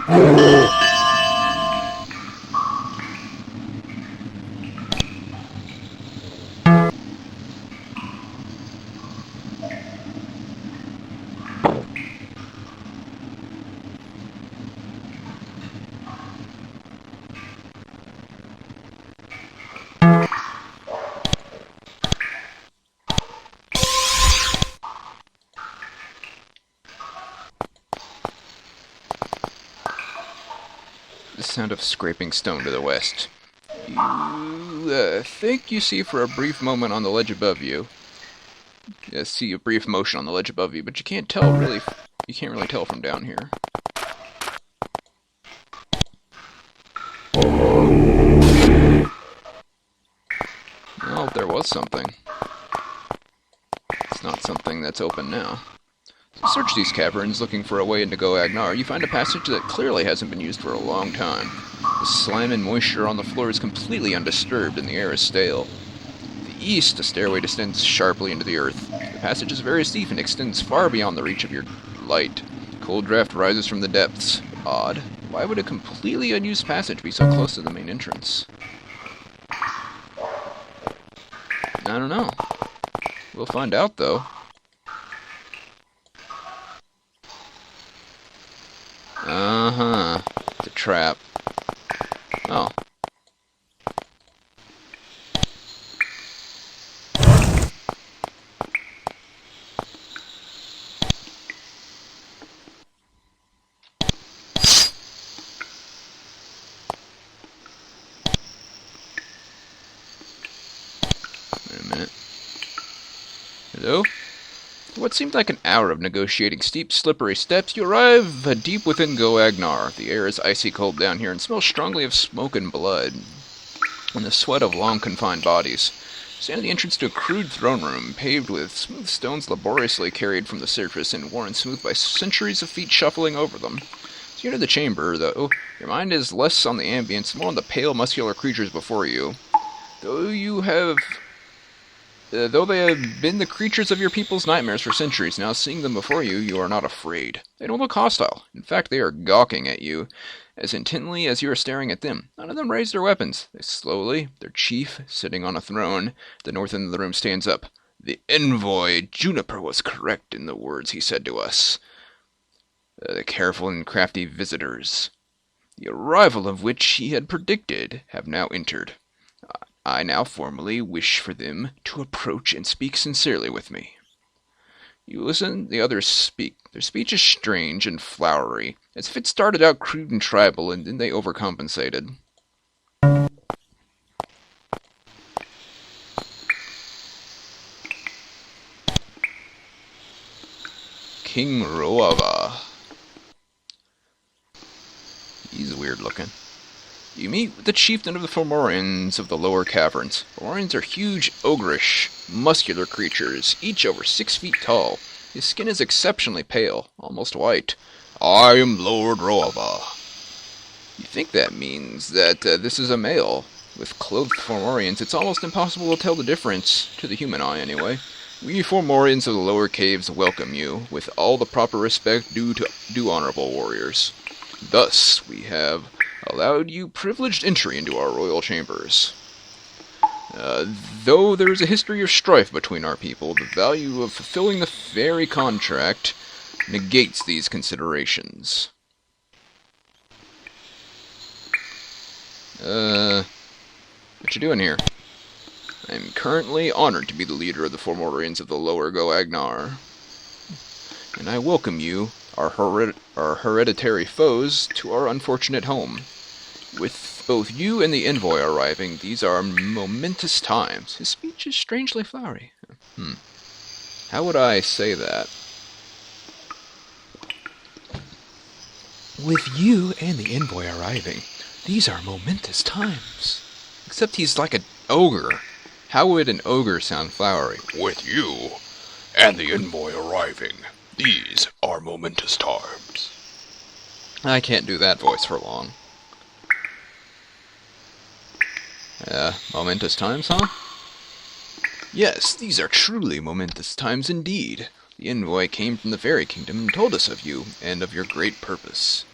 The sound of scraping stone to the west. You think you see for a brief moment on the ledge above you. See a brief motion on the ledge above you, but you can't tell really. You can't really tell from down here. Well, there was something. It's not something that's open now. So search these caverns looking for a way into Goagnar. You find a passage that clearly hasn't been used for a long time. The slime and moisture on the floor is completely undisturbed and the air is stale. To the east, a stairway descends sharply into the earth. The passage is very steep and extends far beyond the reach of your light. Cold draft rises from the depths. Odd. Why would a completely unused passage be so close to the main entrance? I don't know. We'll find out, though. Uh-huh. It's a trap. Oh. Wait a minute. Hello? What seemed like an hour of negotiating steep, slippery steps, you arrive deep within Goagnar. The air is icy cold down here and smells strongly of smoke and blood, and the sweat of long-confined bodies. Stand at the entrance to a crude throne room, paved with smooth stones laboriously carried from the surface and worn smooth by centuries of feet shuffling over them. As you enter the chamber, though, your mind is less on the ambience, more on the pale, muscular creatures before you. Though they have been the creatures of your people's nightmares for centuries, now seeing them before you, you are not afraid. They don't look hostile. In fact, they are gawking at you as intently as you are staring at them. None of them raise their weapons. They slowly, their chief, sitting on a throne, the north end of the room stands up. The envoy Juniper was correct in the words he said to us. The careful and crafty visitors, the arrival of which he had predicted, have now entered. I now formally wish for them to approach and speak sincerely with me. You listen, the others speak. Their speech is strange and flowery, as if it started out crude and tribal, and then they overcompensated. King Roava. He's weird looking. You meet with the chieftain of the Fomorians of the lower caverns. Fomorians are huge, ogreish, muscular creatures, each over 6 feet tall. His skin is exceptionally pale, almost white. I am Lord Roava. You think that means that this is a male. With clothed Fomorians, it's almost impossible to tell the difference, to the human eye anyway. We Fomorians of the lower caves welcome you, with all the proper respect due honorable warriors. Thus, we have allowed you privileged entry into our royal chambers. Though there is a history of strife between our people, the value of fulfilling the fairy contract negates these considerations. What you doing here? I am currently honored to be the leader of the Fomorians of the Lower Goagnar, and I welcome you, our hereditary foes, to our unfortunate home. With both you and the envoy arriving, these are momentous times. His speech is strangely flowery. How would I say that? With you and the envoy arriving, these are momentous times. Except he's like an ogre. How would an ogre sound flowery? With you and the envoy arriving, these are momentous times. I can't do that voice for long. Momentous times, huh? Yes, these are truly momentous times indeed. The envoy came from the fairy kingdom and told us of you, and of your great purpose.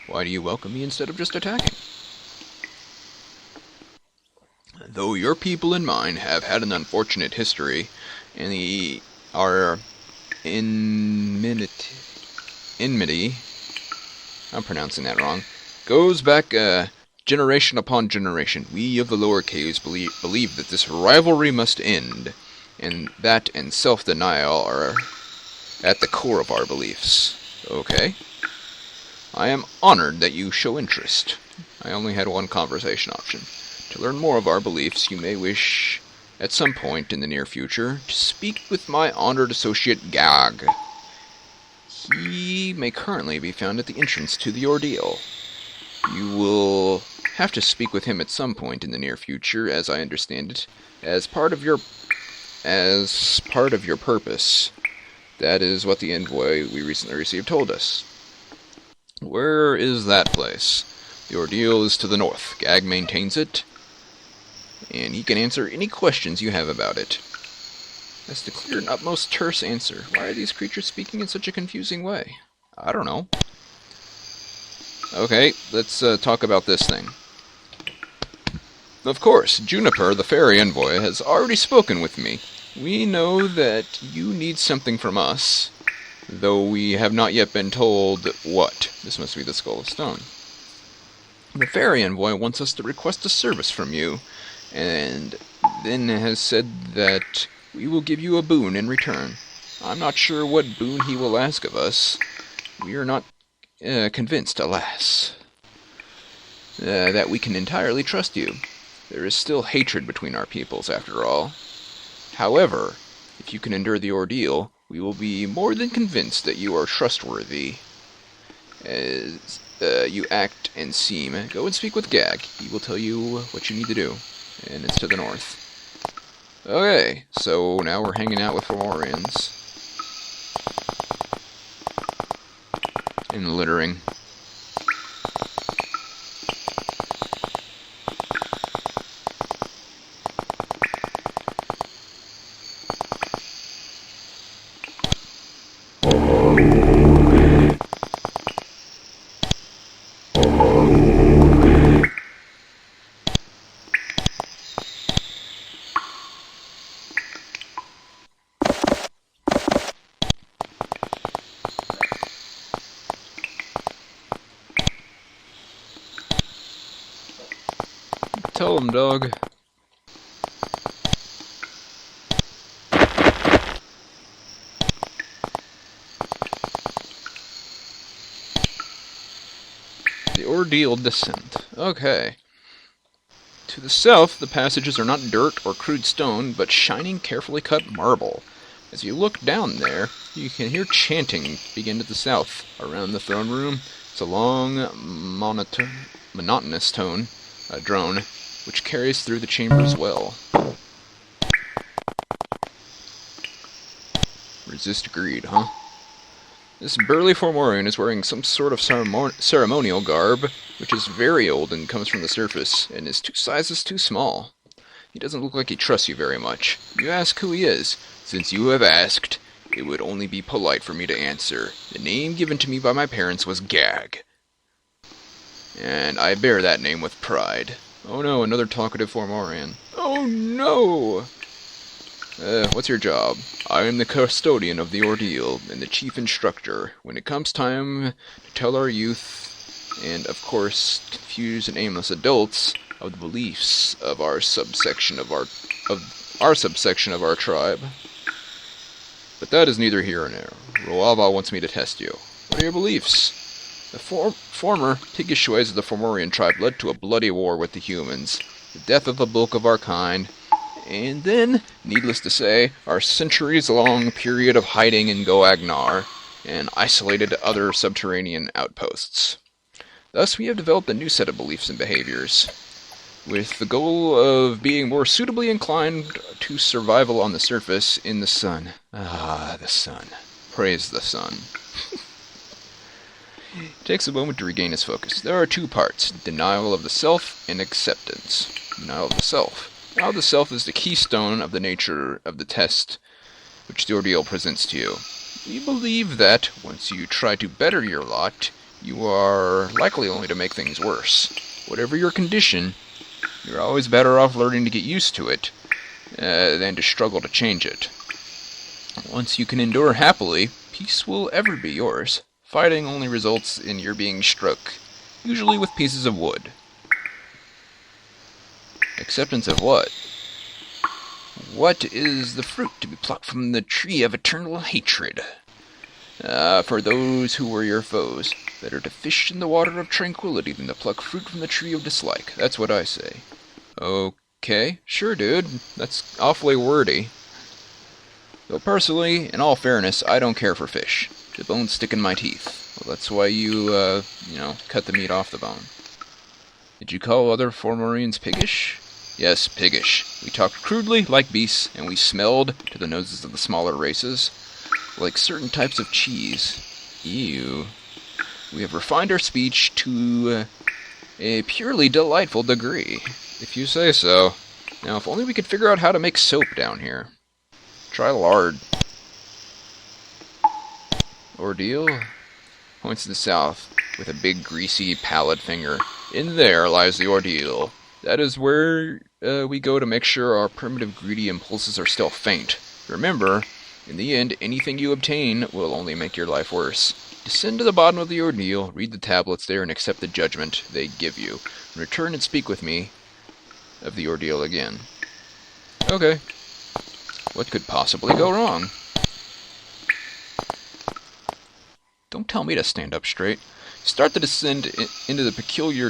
Why do you welcome me instead of just attacking? Though your people and mine have had an unfortunate history, and our enmity, I'm pronouncing that wrong, goes back generation upon generation. We of the lower caves believe that this rivalry must end, and that and self-denial are at the core of our beliefs. Okay? I am honored that you show interest. I only had one conversation option. To learn more of our beliefs, you may wish, at some point in the near future, to speak with my honored associate Gag. He may currently be found at the entrance to the ordeal. You will have to speak with him at some point in the near future, as I understand it, as part of your purpose. That is what the envoy we recently received told us. Where is that place? The ordeal is to the north. Gag maintains it, and he can answer any questions you have about it. That's the clear and utmost terse answer. Why are these creatures speaking in such a confusing way? I don't know. Okay, let's talk about this thing. Of course, Juniper, the fairy envoy, has already spoken with me. We know that you need something from us, though we have not yet been told what. This must be the Skull of Stone. The fairy envoy wants us to request a service from you, and then has said that we will give you a boon in return. I'm not sure what boon he will ask of us. We are not convinced, alas, that we can entirely trust you. There is still hatred between our peoples, after all. However, if you can endure the ordeal, we will be more than convinced that you are trustworthy, as you act and seem. Go and speak with Gag. He will tell you what you need to do, and it's to the north. Okay, so now we're hanging out with Fomorians. And littering. Tell him, dog. The ordeal descent. Okay. To the south, the passages are not dirt or crude stone, but shining, carefully cut marble. As you look down there, you can hear chanting begin to the south. Around the throne room, it's a long, monotonous tone, a drone, which carries through the chamber as well. Resist greed, huh? This burly Fomorian is wearing some sort of ceremonial garb, which is very old and comes from the surface, and his size is too small. He doesn't look like he trusts you very much. You ask who he is. Since you have asked, it would only be polite for me to answer. The name given to me by my parents was Gag, and I bear that name with pride. Oh no, another talkative Fomorian. Oh no! What's your job? I am the custodian of the ordeal, and the chief instructor. When it comes time to tell our youth, and of course confused and aimless adults, of the beliefs of our subsection of our tribe. But that is neither here nor there. Roava wants me to test you. What are your beliefs? The former Tigishues of the Fomorian tribe led to a bloody war with the humans, the death of the bulk of our kind, and then, needless to say, our centuries-long period of hiding in Goagnar, and isolated other subterranean outposts. Thus, we have developed a new set of beliefs and behaviors, with the goal of being more suitably inclined to survival on the surface in the sun. Ah, the sun. Praise the sun. It takes a moment to regain his focus. There are two parts, denial of the self and acceptance. Denial of the self. Denial of the self is the keystone of the nature of the test which the ordeal presents to you. You believe that, once you try to better your lot, you are likely only to make things worse. Whatever your condition, you're always better off learning to get used to it than to struggle to change it. Once you can endure happily, peace will ever be yours. Fighting only results in your being struck, usually with pieces of wood. Acceptance of what? What is the fruit to be plucked from the tree of eternal hatred? For those who were your foes, better to fish in the water of tranquility than to pluck fruit from the tree of dislike. That's what I say. Okay, sure dude, that's awfully wordy. Though personally, in all fairness, I don't care for fish. The bones stick in my teeth. Well, that's why you cut the meat off the bone. Did you call other Formorians piggish? Yes, piggish. We talked crudely, like beasts, and we smelled, to the noses of the smaller races, like certain types of cheese. Ew. We have refined our speech to a purely delightful degree. If you say so. Now, if only we could figure out how to make soap down here. Try lard. Ordeal? Points to the south, with a big, greasy, pallid finger. In there lies the ordeal. That is where we go to make sure our primitive, greedy impulses are still faint. Remember, in the end, anything you obtain will only make your life worse. Descend to the bottom of the ordeal, read the tablets there, and accept the judgment they give you. Return and speak with me of the ordeal again. Okay. What could possibly go wrong? Don't tell me to stand up straight. Start the descent into the peculiar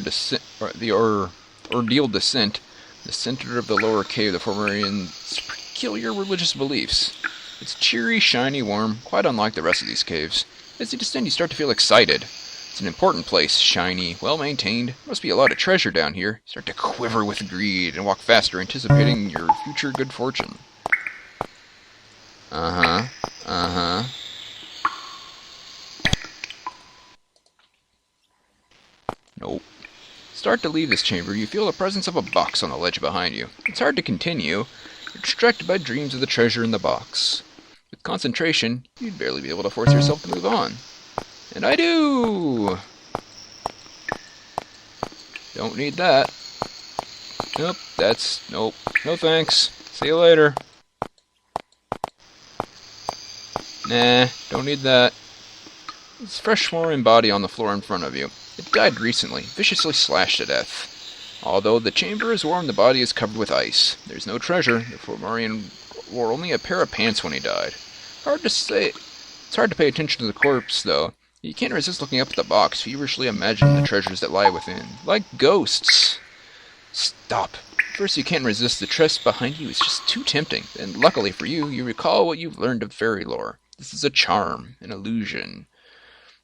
ordeal descent, the center of the lower cave, the Formorian's peculiar religious beliefs. It's cheery, shiny, warm, quite unlike the rest of these caves. As you descend, you start to feel excited. It's an important place, shiny, well-maintained. Must be a lot of treasure down here. You start to quiver with greed and walk faster, anticipating your future good fortune. Nope. Start to leave this chamber, you feel the presence of a box on the ledge behind you. It's hard to continue. You're distracted by dreams of the treasure in the box. With concentration, you'd barely be able to force yourself to move on. And I do! Don't need that. Nope, nope. No thanks. See you later. Nah, don't need that. There's a fresh Formorian body on the floor in front of you. It died recently, viciously slashed to death. Although the chamber is warm, the body is covered with ice. There's no treasure. The Formorian wore only a pair of pants when he died. Hard to say. It's hard to pay attention to the corpse, though. You can't resist looking up at the box, feverishly imagining the treasures that lie within. Like ghosts. Stop. First, you can't resist the chest behind you. It's just too tempting. And luckily for you, you recall what you've learned of fairy lore. This is a charm, an illusion.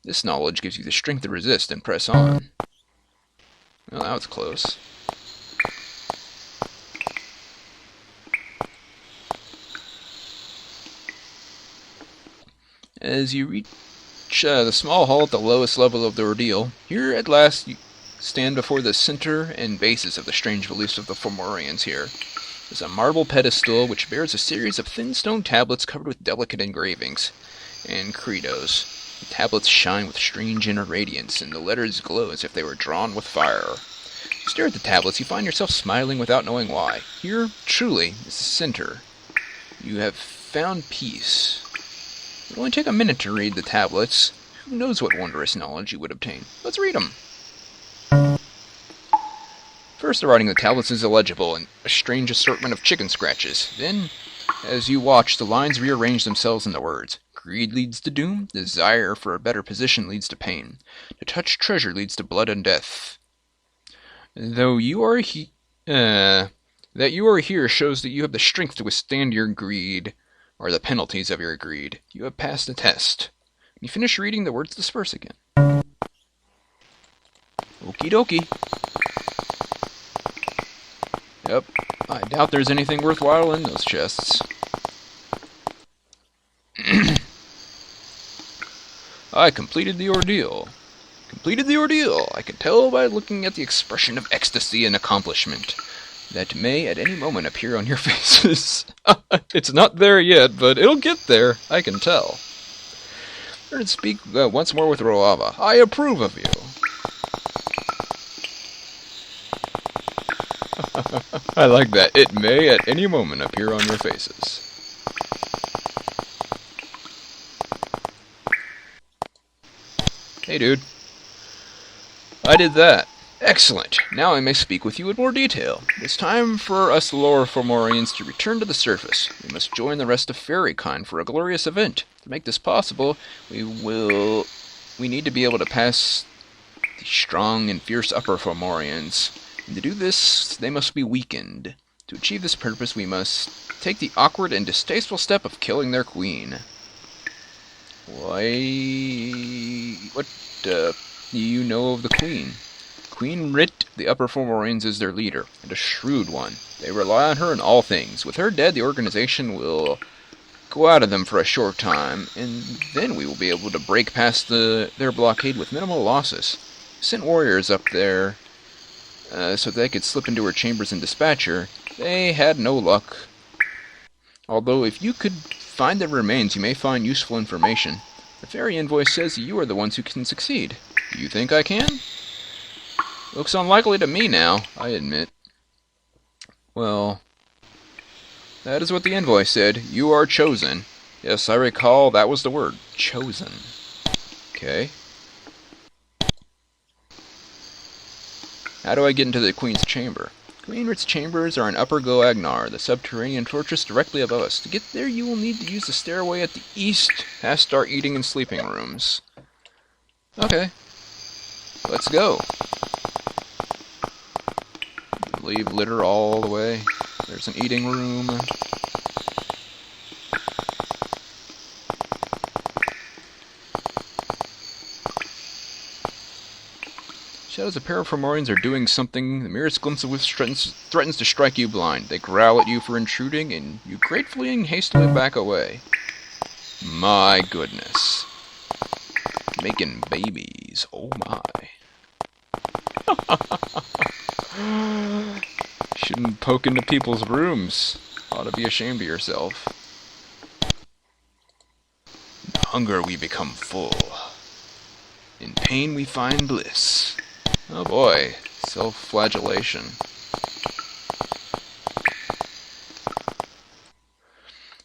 This knowledge gives you the strength to resist and press on. Well, that was close. As you reach the small hall at the lowest level of the ordeal, here at last you stand before the center and basis of the strange beliefs of the Formorians here. There's a marble pedestal which bears a series of thin stone tablets covered with delicate engravings and credos. The tablets shine with strange inner radiance, and the letters glow as if they were drawn with fire. You stare at the tablets, you find yourself smiling without knowing why. Here, truly, is the center. You have found peace. It will only take a minute to read the tablets. Who knows what wondrous knowledge you would obtain? Let's read them. First, the writing of the tablets is illegible, and a strange assortment of chicken scratches. Then, as you watch, the lines rearrange themselves into words. Greed leads to doom. Desire for a better position leads to pain. To touch treasure leads to blood and death. Though you are that you are here shows that you have the strength to withstand your greed, or the penalties of your greed. You have passed the test. When you finish reading, the words disperse again. Okie dokie. Yep, I doubt there's anything worthwhile in those chests. I completed the ordeal. Completed the ordeal. I can tell by looking at the expression of ecstasy and accomplishment that may at any moment appear on your faces. It's not there yet, but it'll get there, I can tell. Turn and speak once more with Roava. I approve of you. I like that. It may at any moment appear on your faces. Hey, dude. I did that. Excellent. Now I may speak with you in more detail. It's time for us lower Fomorians to return to the surface. We must join the rest of Fairykind for a glorious event. To make this possible, we need to be able to pass the strong and fierce upper Fomorians. And to do this, they must be weakened. To achieve this purpose, we must take the awkward and distasteful step of killing their queen. Why... What, do you know of the queen? Queen Rit, the upper Fomorians, is their leader, and a shrewd one. They rely on her in all things. With her dead, the organization will go out of them for a short time, and then we will be able to break past their blockade with minimal losses. We sent warriors up there so they could slip into her chambers and dispatch her. They had no luck. Although if you could find their remains, you may find useful information. The fairy envoy says you are the ones who can succeed. Do you think I can? Looks unlikely to me now, I admit. Well, that is what the envoy said. You are chosen. Yes, I recall that was the word. Chosen. Okay. How do I get into the Queen's chamber? Queen Rit's chambers are in Upper Goagnar, the subterranean fortress directly above us. To get there, you will need to use the stairway at the east, past our eating and sleeping rooms. Okay. Let's go. Leave litter all the way. There's an eating room. Shadows of Parafomorians are doing something. The merest glimpse of which threatens to strike you blind. They growl at you for intruding, and you gratefully and hastily back away. My goodness. Making babies. Oh my. Shouldn't poke into people's rooms. Ought to be ashamed of yourself. In hunger we become full. In pain we find bliss. Oh boy, self-flagellation.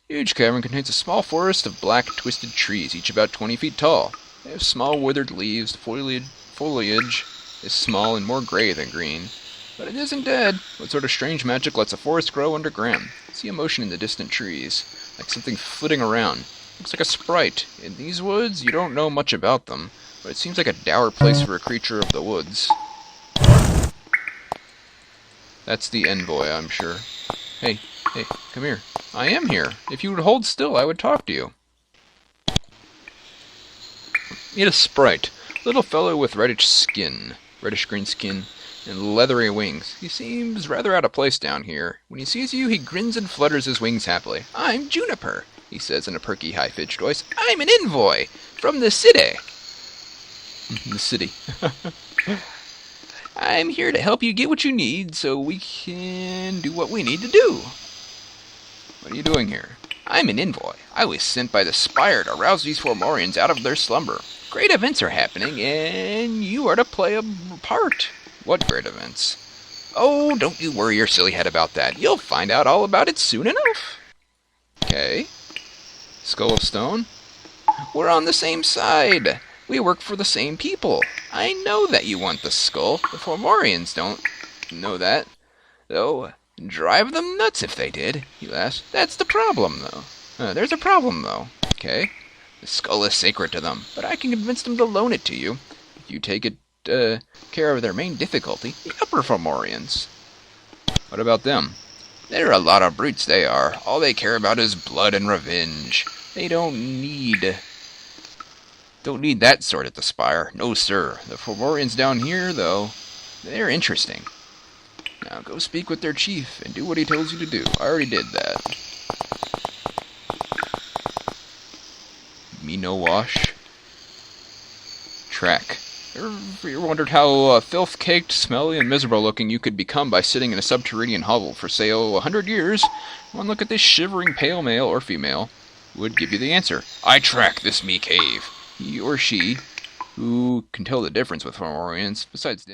Huge cavern contains a small forest of black, twisted trees, each about 20 feet tall. They have small, withered leaves. The foliage is small and more gray than green. But it isn't dead. What sort of strange magic lets a forest grow underground? See a motion in the distant trees, like something flitting around. Looks like a sprite. In these woods, you don't know much about them, but it seems like a dour place for a creature of the woods. That's the envoy, I'm sure. Hey, come here. I am here. If you would hold still, I would talk to you. Meet a sprite. Little fellow with reddish-green skin, and leathery wings. He seems rather out of place down here. When he sees you, he grins and flutters his wings happily. I'm Juniper, he says in a perky, high-pitched voice. I'm an envoy from the city. The city. I'm here to help you get what you need so we can do what we need to do. What are you doing here? I'm an envoy. I was sent by the Spire to rouse these Fomorians out of their slumber. Great events are happening, and you are to play a part. What great events? Oh, don't you worry your silly head about that. You'll find out all about it soon enough. Okay. Skull of Stone? We're on the same side. We work for the same people. I know that you want the skull. The Fomorians don't know that. Though, drive them nuts if they did, he laughs. That's the problem, though. There's a problem, though. Okay. The skull is sacred to them, but I can convince them to loan it to you. If you take it care of their main difficulty, the upper Fomorians. What about them? They're a lot of brutes, they are. All they care about is blood and revenge. They don't need that sort at the Spire. No, sir. The Fomorians down here, though, they're interesting. Now go speak with their chief and do what he tells you to do. I already did that. Me no wash. Track. You ever wondered how filth-caked, smelly, and miserable-looking you could become by sitting in a subterranean hovel for, say, 100 years? One look at this shivering pale male or female would give you the answer. I track this me cave. he or she who can tell the difference with Fomorians, besides